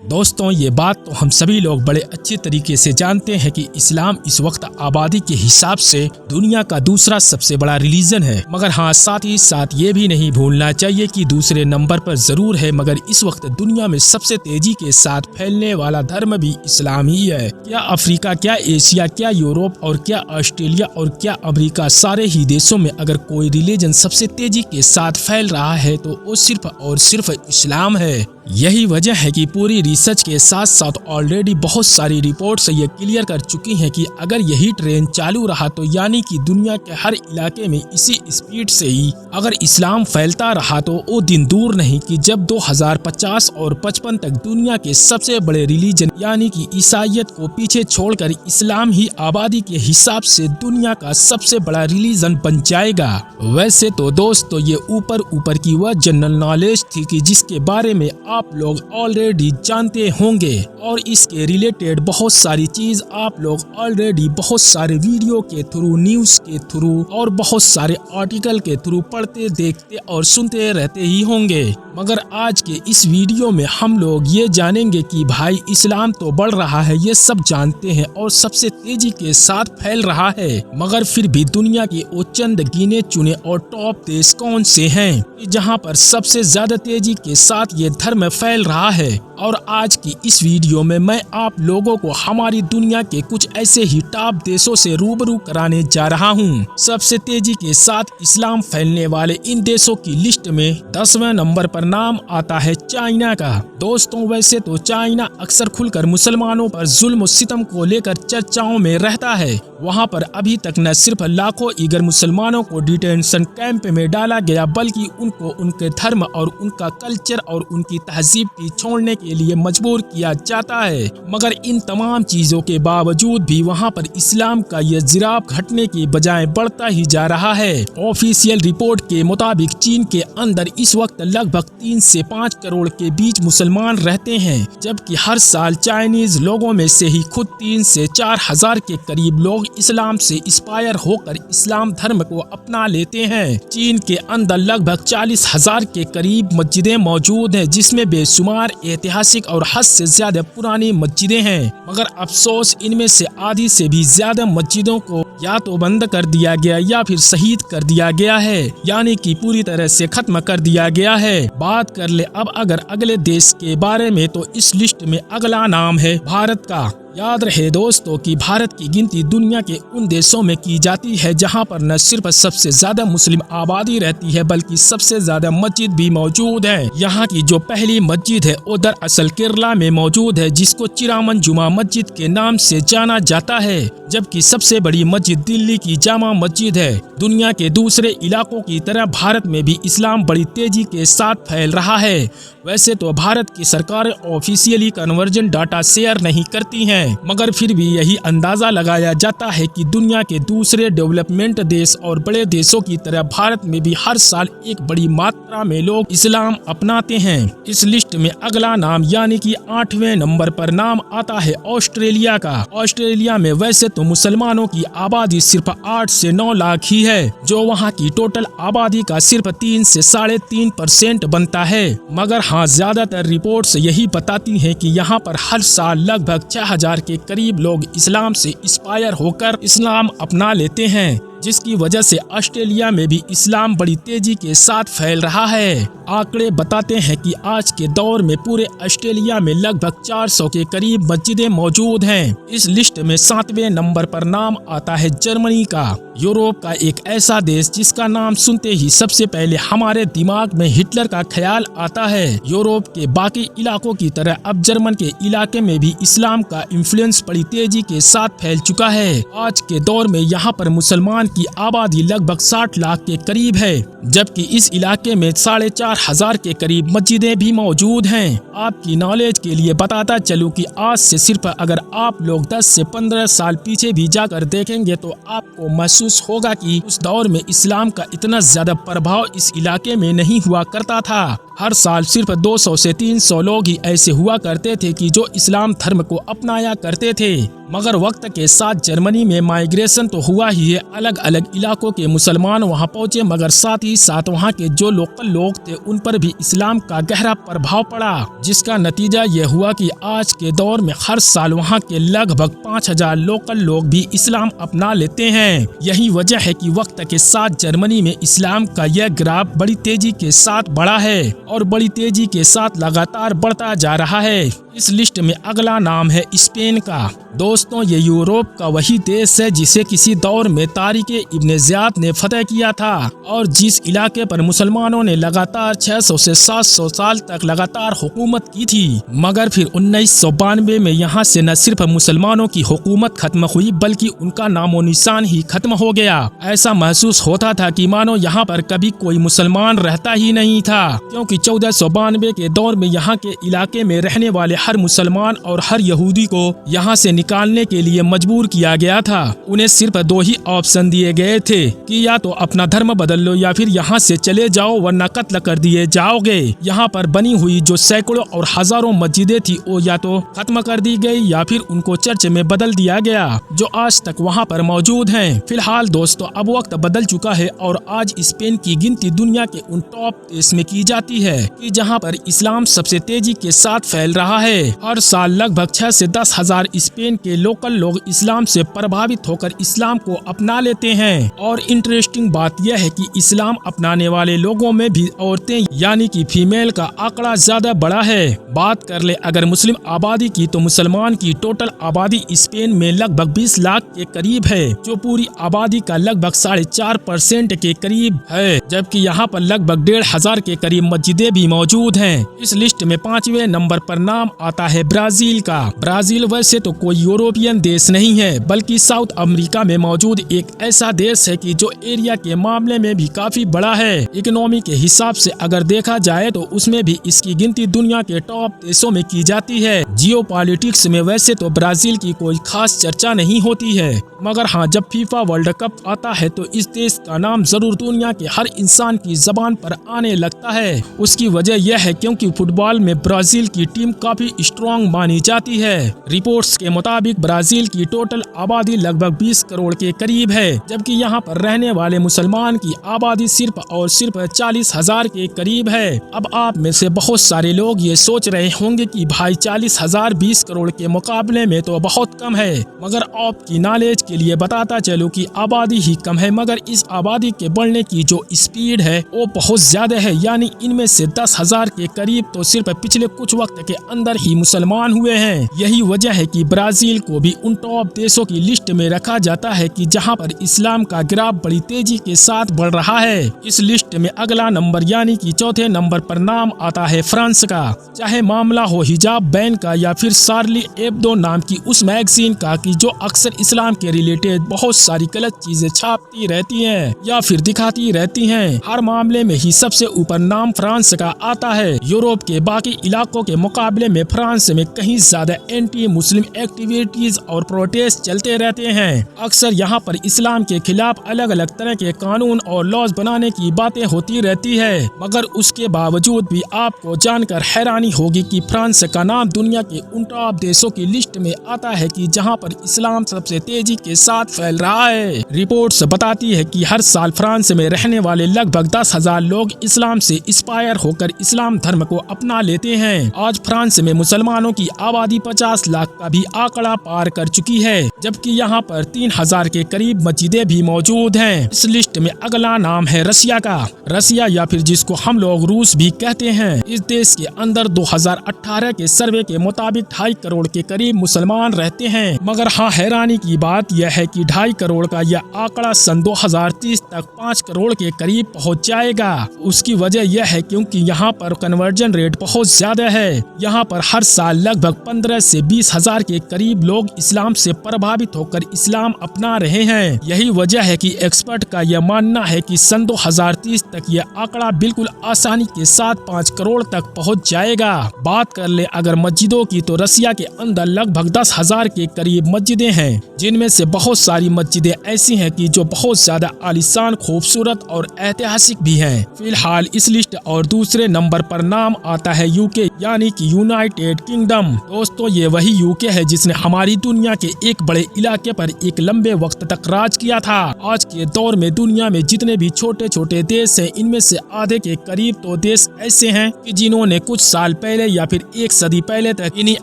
दोस्तों ये बात तो हम सभी लोग बड़े अच्छे तरीके से जानते हैं कि इस्लाम इस वक्त आबादी के हिसाब से दुनिया का दूसरा सबसे बड़ा रिलीजन है। मगर हाँ, साथ ही साथ ये भी नहीं भूलना चाहिए कि दूसरे नंबर पर जरूर है, मगर इस वक्त दुनिया में सबसे तेजी के साथ फैलने वाला धर्म भी इस्लाम ही है। क्या अफ्रीका, क्या एशिया, क्या यूरोप और क्या ऑस्ट्रेलिया और क्या अमेरिका, सारे ही देशों में अगर कोई रिलीजन सबसे तेजी के साथ फैल रहा है तो वो सिर्फ और सिर्फ इस्लाम है। यही वजह है कि पूरी रिसर्च के साथ साथ ऑलरेडी बहुत सारी रिपोर्ट्स ये क्लियर कर चुकी हैं कि अगर यही ट्रेंड चालू रहा तो यानी कि दुनिया के हर इलाके में इसी स्पीड से ही अगर इस्लाम फैलता रहा तो वो दिन दूर नहीं कि जब 2050 और 55 तक दुनिया के सबसे बड़े रिलीजन यानी कि ईसाईयत को पीछे छोड़कर इस्लाम ही आबादी के हिसाब से दुनिया का सबसे बड़ा रिलीजन बन जाएगा। वैसे तो दोस्तों ये ऊपर की वह जनरल नॉलेज थी कि जिसके बारे में आप लोग ऑलरेडी जानते होंगे और इसके रिलेटेड बहुत सारी चीज आप लोग ऑलरेडी बहुत सारे वीडियो के थ्रू, न्यूज के थ्रू और बहुत सारे आर्टिकल के थ्रू पढ़ते, देखते और सुनते रहते ही होंगे। मगर आज के इस वीडियो में हम लोग ये जानेंगे कि भाई इस्लाम तो बढ़ रहा है, ये सब जानते हैं और सबसे तेजी के साथ फैल रहा है, मगर फिर भी दुनिया के वो चंद गिने चुने और टॉप देश कौन से हैं जहां पर सबसे ज्यादा तेजी के साथ ये धर्म फैल रहा है। और आज की इस वीडियो में मैं आप लोगों को हमारी दुनिया के कुछ ऐसे ही टॉप देशों से रूबरू कराने जा रहा हूं। सबसे तेजी के साथ इस्लाम फैलने वाले इन देशों की लिस्ट में 10वें नंबर पर नाम आता है चाइना का। दोस्तों वैसे तो चाइना अक्सर खुलकर मुसलमानों पर जुल्म और सितम को लेकर चर्चाओं में रहता है। वहां पर अभी तक न सिर्फ लाखों ईगर मुसलमानों को डिटेंशन कैंप में डाला गया बल्कि उनको उनके धर्म और उनका कल्चर और उनकी तहजीब की छोड़ने के लिए मजबूर किया जाता है। मगर इन तमाम चीजों के बावजूद भी वहां पर इस्लाम का यह जिराफ घटने के बजाय बढ़ता ही जा रहा है। ऑफिशियल रिपोर्ट के मुताबिक चीन के अंदर इस वक्त लगभग 3 से 5 करोड़ के बीच मुसलमान रहते हैं, जबकि हर साल चाइनीज लोगों में से ही खुद 3 से 4 हजार के करीब लोग इस्लाम से इंस्पायर होकर इस्लाम धर्म को अपना लेते हैं। चीन के अंदर लगभग 40,000 के करीब मस्जिदें मौजूद हैं, जिसमें बेशुमार ऐतिहासिक और हद से ज्यादा पुरानी मस्जिदें हैं। मगर अफसोस इनमें से आधी से भी ज्यादा मस्जिदों को या तो बंद कर दिया गया या फिर शहीद कर दिया गया है, यानी कि पूरी तरह से खत्म कर दिया गया है। बात कर ले अब अगर अगले देश के बारे में तो इस लिस्ट में अगला नाम है भारत का। याद रहे दोस्तों कि भारत की गिनती दुनिया के उन देशों में की जाती है जहां पर न सिर्फ सबसे ज्यादा मुस्लिम आबादी रहती है बल्कि सबसे ज्यादा मस्जिद भी मौजूद है। यहाँ की जो पहली मस्जिद है वो दरअसल केरला में मौजूद है, जिसको चिरामन जुमा मस्जिद के नाम से जाना जाता है, जबकि सबसे बड़ी मस्जिद दिल्ली की जामा मस्जिद है। दुनिया के दूसरे इलाकों की तरह भारत में भी इस्लाम बड़ी तेजी के साथ फैल रहा है। वैसे तो भारत की सरकार ऑफिशियली कन्वर्जन डाटा शेयर नहीं करती हैं, मगर फिर भी यही अंदाजा लगाया जाता है कि दुनिया के दूसरे डेवलपमेंट देश और बड़े देशों की तरह भारत में भी हर साल एक बड़ी मात्रा में लोग इस्लाम अपनाते हैं। इस लिस्ट में अगला नाम यानी कि 8वें नंबर पर नाम आता है ऑस्ट्रेलिया का। ऑस्ट्रेलिया में वैसे तो मुसलमानों की आबादी सिर्फ 8 से 9 लाख ही है, जो वहाँ की टोटल आबादी का सिर्फ 3 से 3.5% बनता है। मगर हाँ, ज्यादातर रिपोर्ट्स यही बताती हैं कि यहाँ पर हर साल लगभग 6,000 के करीब लोग इस्लाम से इंस्पायर होकर इस्लाम अपना लेते हैं, जिसकी वजह से ऑस्ट्रेलिया में भी इस्लाम बड़ी तेजी के साथ फैल रहा है। आंकड़े बताते हैं कि आज के दौर में पूरे ऑस्ट्रेलिया में लगभग 400 के करीब मस्जिदें मौजूद हैं। इस लिस्ट में 7वें नंबर पर नाम आता है जर्मनी का। यूरोप का एक ऐसा देश जिसका नाम सुनते ही सबसे पहले हमारे दिमाग में हिटलर का ख्याल आता है। यूरोप के बाकी इलाकों की तरह अब जर्मन के इलाके में भी इस्लाम का इन्फ्लुएंस बड़ी तेजी के साथ फैल चुका है। आज के दौर में यहाँ पर मुसलमान की आबादी लगभग 60 लाख के करीब है, जबकि इस इलाके में 4,500 के करीब मस्जिदें भी मौजूद हैं। आपकी नॉलेज के लिए बताता चलूं कि आज से सिर्फ अगर आप लोग 10 से 15 साल पीछे भी जाकर देखेंगे तो आपको महसूस होगा कि उस दौर में इस्लाम का इतना ज्यादा प्रभाव इस इलाके में नहीं हुआ करता था। हर साल सिर्फ 200 से 300 लोग ही ऐसे हुआ करते थे कि जो इस्लाम धर्म को अपनाया करते थे। मगर वक्त के साथ जर्मनी में माइग्रेशन तो हुआ ही है, अलग अलग इलाकों के मुसलमान वहां पहुंचे, मगर साथ ही साथ वहां के जो लोकल लोग थे उन पर भी इस्लाम का गहरा प्रभाव पड़ा, जिसका नतीजा ये हुआ कि आज के दौर में हर साल वहां के लगभग 5000 लोकल लोग भी इस्लाम अपना लेते हैं। यही वजह है कि वक्त के साथ जर्मनी में इस्लाम का यह ग्राफ बड़ी तेजी के साथ बढ़ा है और बड़ी तेजी के साथ लगातार बढ़ता जा रहा है। इस लिस्ट में अगला नाम है स्पेन का। दोस्तों, ये यूरोप का वही देश है जिसे किसी दौर में तारिक इब्न ज़ियाद ने फतह किया था और जिस इलाके पर मुसलमानों ने लगातार 600 से 700 साल तक लगातार हुकूमत की थी। मगर फिर 1992 में यहाँ से न सिर्फ मुसलमानों की हुकूमत खत्म हुई बल्कि उनका नामो निशान ही खत्म हो गया। ऐसा महसूस होता था कि मानो यहाँ पर कभी कोई मुसलमान रहता ही नहीं था, क्योंकि 1492 के दौर में यहाँ के इलाके में रहने वाले हर मुसलमान और हर यहूदी को यहाँ से निकालने के लिए मजबूर किया गया था। उन्हें सिर्फ 2 ही ऑप्शन दिए गए थे कि या तो अपना धर्म बदल लो या फिर यहाँ से चले जाओ वरना कत्ल कर दिए जाओगे। यहाँ पर बनी हुई जो सैकड़ों और हजारों मस्जिदें थी वो या तो खत्म कर दी गई या फिर उनको चर्च में बदल दिया गया, जो आज तक वहाँ पर मौजूद हैं। फिलहाल दोस्तों, अब वक्त बदल चुका है और आज स्पेन की गिनती दुनिया के उन टॉप देश में की जाती है कि जहाँ पर इस्लाम सबसे तेजी के साथ फैल रहा है। हर साल लगभग 6 से 10 हजार स्पेन के लोकल लोग इस्लाम से प्रभावित होकर इस्लाम को अपना लेते हैं। और इंटरेस्टिंग बात यह है कि इस्लाम अपनाने वाले लोगों में भी औरतें यानी कि फीमेल का आंकड़ा ज्यादा बड़ा है। बात कर ले अगर मुस्लिम आबादी की, तो मुसलमान की टोटल आबादी स्पेन में लगभग 20 लाख के करीब है, जो पूरी आबादी का लगभग 4.5% के करीब है, जबकि यहाँ पर लगभग 1500 के करीब मस्जिदें भी मौजूद हैं। इस लिस्ट में 5वें नंबर पर नाम आता है ब्राजील का। ब्राजील वैसे तो कोई यूरोपियन देश नहीं है बल्कि साउथ अमेरिका में मौजूद एक ऐसा देश है कि जो एरिया के मामले में भी काफी बड़ा है। इकोनॉमी के हिसाब से अगर देखा जाए तो उसमें भी इसकी गिनती दुनिया के टॉप देशों में की जाती है। जियोपॉलिटिक्स में वैसे तो ब्राजील की कोई खास चर्चा नहीं होती है, मगर हाँ, जब फीफा वर्ल्ड कप आता है तो इस देश का नाम जरूर दुनिया के हर इंसान की जबान पर आने लगता है। उसकी वजह यह है क्योंकि फुटबॉल में ब्राजील की टीम काफी स्ट्रॉन्ग मानी जाती है। रिपोर्ट्स के मुताबिक ब्राजील की टोटल आबादी लगभग 20 करोड़ के करीब है, जबकि यहाँ पर रहने वाले मुसलमान की आबादी सिर्फ और सिर्फ 40,000 के करीब है। अब आप में से बहुत सारे लोग ये सोच रहे होंगे कि भाई 40,000 20 करोड़ के मुकाबले में तो बहुत कम है, मगर आपकी नॉलेज के लिए बताता चलूं कि आबादी ही कम है मगर इस आबादी के बढ़ने की जो स्पीड है वो बहुत ज्यादा है। यानी इनमें से 10,000 के करीब तो सिर्फ पिछले कुछ वक्त के अंदर ही मुसलमान हुए हैं। यही वजह है कि ब्राजील को भी उन टॉप देशों की लिस्ट में रखा जाता है कि जहां पर इस्लाम का ग्राफ बड़ी तेजी के साथ बढ़ रहा है। इस लिस्ट में अगला नंबर यानी कि 4थे नंबर पर नाम आता है फ्रांस का। चाहे मामला हो हिजाब बैन का या फिर शार्ली एब्दो नाम की उस मैगजीन का कि जो अक्सर इस्लाम के रिलेटेड बहुत सारी गलत चीजें छापती रहती हैं या फिर दिखाती रहती हैं, हर मामले में ही सबसे ऊपर नाम फ्रांस का आता है। यूरोप के बाकी इलाकों के मुकाबले में फ्रांस में कहीं ज्यादा एंटी मुस्लिम एक्टिविटीज और प्रोटेस्ट चलते रहते हैं। अक्सर यहाँ पर इस्लाम के खिलाफ अलग अलग तरह के कानून और लॉज बनाने की बातें होती रहती है, मगर उसके बावजूद भी आपको जानकर हैरानी होगी कि फ्रांस का नाम दुनिया के उन टॉप देशों की लिस्ट में आता है कि जहाँ पर इस्लाम सबसे तेजी के साथ फैल रहा है। रिपोर्ट्स बताती है कि हर साल फ्रांस में रहने वाले लगभग 10,000 लोग इस्लाम से इंस्पायर होकर इस्लाम धर्म को अपना लेते हैं। आज फ्रांस में मुसलमानों की आबादी 50 लाख का भी आंकड़ा पार कर चुकी है, जबकि यहाँ पर 3,000 के करीब मस्जिदें भी मौजूद हैं। इस लिस्ट में अगला नाम है रसिया का। रसिया या फिर जिसको हम लोग रूस भी कहते हैं, इस देश के अंदर 2018 के सर्वे के मुताबिक 2.5 करोड़ के करीब मुसलमान रहते हैं। मगर हाँ, हैरानी की बात यह है कि 2.5 करोड़ का यह आंकड़ा सन 2030 तक 5 करोड़ के करीब पहुंच जाएगा। उसकी वजह यह है क्योंकि यहाँ पर कन्वर्जन रेट बहुत ज्यादा है। यहाँ पर हर साल लगभग 15 से 20,000 के करीब लोग इस्लाम से प्रभावित होकर इस्लाम अपना रहे हैं। यही वजह है कि एक्सपर्ट का यह मानना है कि सन 2030 तक यह आंकड़ा बिल्कुल आसानी के साथ 5 करोड़ तक पहुँच जाएगा। बात कर ले अगर मस्जिदों की, तो रसिया के अंदर लगभग 10,000 के करीब मस्जिदें हैं, जिनमें से बहुत सारी मस्जिदें ऐसी हैं कि जो बहुत ज्यादा आलीशान, खूबसूरत और ऐतिहासिक भी हैं। फिलहाल इस लिस्ट और दूसरे नंबर पर नाम आता है यूके यानी कि यूनाइटेड किंगडम। दोस्तों ये वही यूके है जिसने हमारी दुनिया के एक बड़े इलाके पर एक लंबे वक्त तक राज किया था। आज के दौर में दुनिया में जितने भी छोटे छोटे देश हैं इनमें से आधे के करीब तो देश ऐसे हैं कि जिन्होंने कुछ साल पहले या फिर एक सदी पहले तक इन्हीं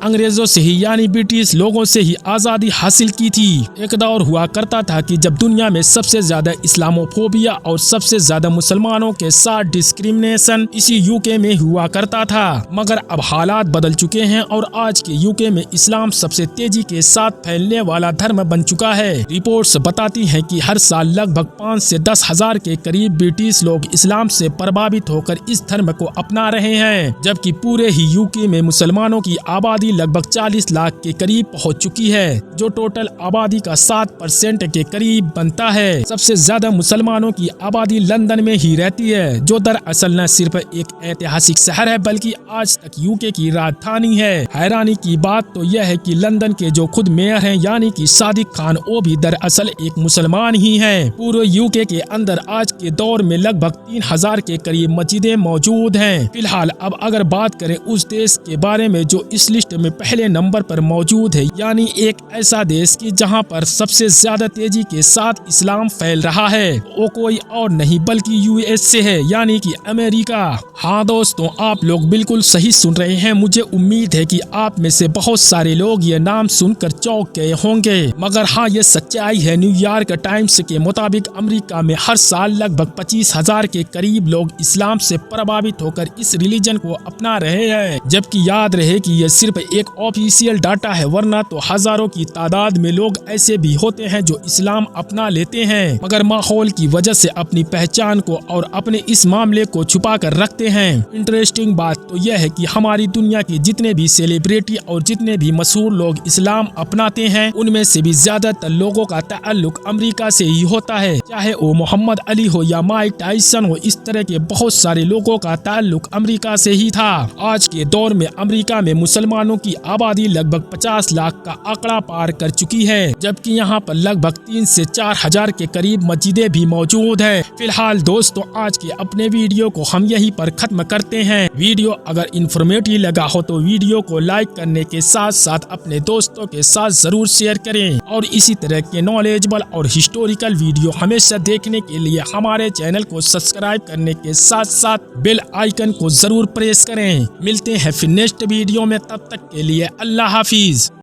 अंग्रेजों से ही यानी ब्रिटिश लोगों से ही आजादी हासिल की थी। एक दौर हुआ करता था कि जब दुनिया में सबसे ज्यादा इस्लामोफोबिया और सबसे ज्यादा मुसलमानों के साथ डिस्क्रिमिनेशन इसी यूके में हुआ करता था, मगर अब हालात बदल चुके हैं और आज के यूके में इस्लाम सबसे तेजी के साथ फैलने वाला धर्म बन चुका है। रिपोर्ट्स बताती हैं कि हर साल लगभग 5 से 10 हजार के करीब ब्रिटिश लोग इस्लाम से प्रभावित होकर इस धर्म को अपना रहे हैं, जबकि पूरे ही यूके में मुसलमानों की आबादी लगभग 40 लाख के करीब पहुंच चुकी है, जो टोटल आबादी का 7% के करीब बनता है। सबसे ज्यादा मुसलमानों की आबादी लंदन में ही रहती है, जो दरअसल न सिर्फ एक ऐतिहासिक शहर है बल्कि आज तक यूके की राजधानी है। हैरानी की बात तो यह है कि लंदन के जो खुद मेयर हैं यानी कि सादिक खान, वो भी दरअसल एक मुसलमान ही है। पूरे यूके के अंदर आज के दौर में लगभग 3000 के करीब मस्जिदें मौजूद हैं। फिलहाल अब अगर बात करें उस देश के बारे में जो इस लिस्ट में पहले नंबर पर मौजूद है, यानी एक ऐसा देश की जहां पर सबसे ज्यादा तेजी के साथ इस्लाम फैल रहा है, वो कोई और नहीं बल्कि यूएसए है यानी कि अमेरिका। हाँ दोस्तों, आप लोग बिल्कुल सही सुन रहे हैं। मुझे उम्मीद है कि आप में से बहुत सारे लोग ये नाम सुनकर चौंक गए होंगे, मगर हाँ ये सच्चाई है। न्यूयॉर्क टाइम्स के मुताबिक अमेरिका में हर साल लगभग 25,000 के करीब लोग इस्लाम से प्रभावित होकर इस रिलीजन को अपना रहे हैं, जबकि याद रहे कि यह सिर्फ एक ऑफिशियल डाटा है, वरना तो हजारों की तादाद में लोग ऐसे भी होते हैं जो इस्लाम अपना लेते हैं मगर माहौल की वजह से अपनी पहचान को और अपने इस मामले को छुपा कर रखते हैं। इंटरेस्टिंग बात तो यह है कि हमारी दुनिया के जितने भी सेलिब्रिटी और जितने भी मशहूर लोग इस्लाम अपनाते हैं उनमें से भी ज्यादातर लोगों का ताल्लुक अमेरिका से ही होता है, चाहे वो मोहम्मद अली हो या माइक टाइसन हो। इस तरह के बहुत सारे लोगों का ताल्लुक अमेरिका से ही था। आज के दौर में अमेरिका में मुसलमानों की आबादी लगभग 50 लाख का आंकड़ा पार कर चुकी है, जबकि यहाँ पर लगभग 3 से 4 हजार के करीब मस्जिदें भी मौजूद है। फिलहाल दोस्तों, आज के अपने वीडियो को हम यहीं पर खत्म करते हैं। वीडियो अगर इंफॉर्मेटिव लगा हो तो वीडियो को लाइक करने के साथ साथ अपने दोस्तों के साथ जरूर शेयर करें और इसी तरह के नॉलेजेबल और हिस्टोरिकल वीडियो हमेशा देखने के लिए हमारे चैनल को सब्सक्राइब करने के साथ साथ बेल आइकन को जरूर प्रेस करें। मिलते हैं फिर नेक्स्ट वीडियो में, तब तक के लिए अल्लाह हाफिज।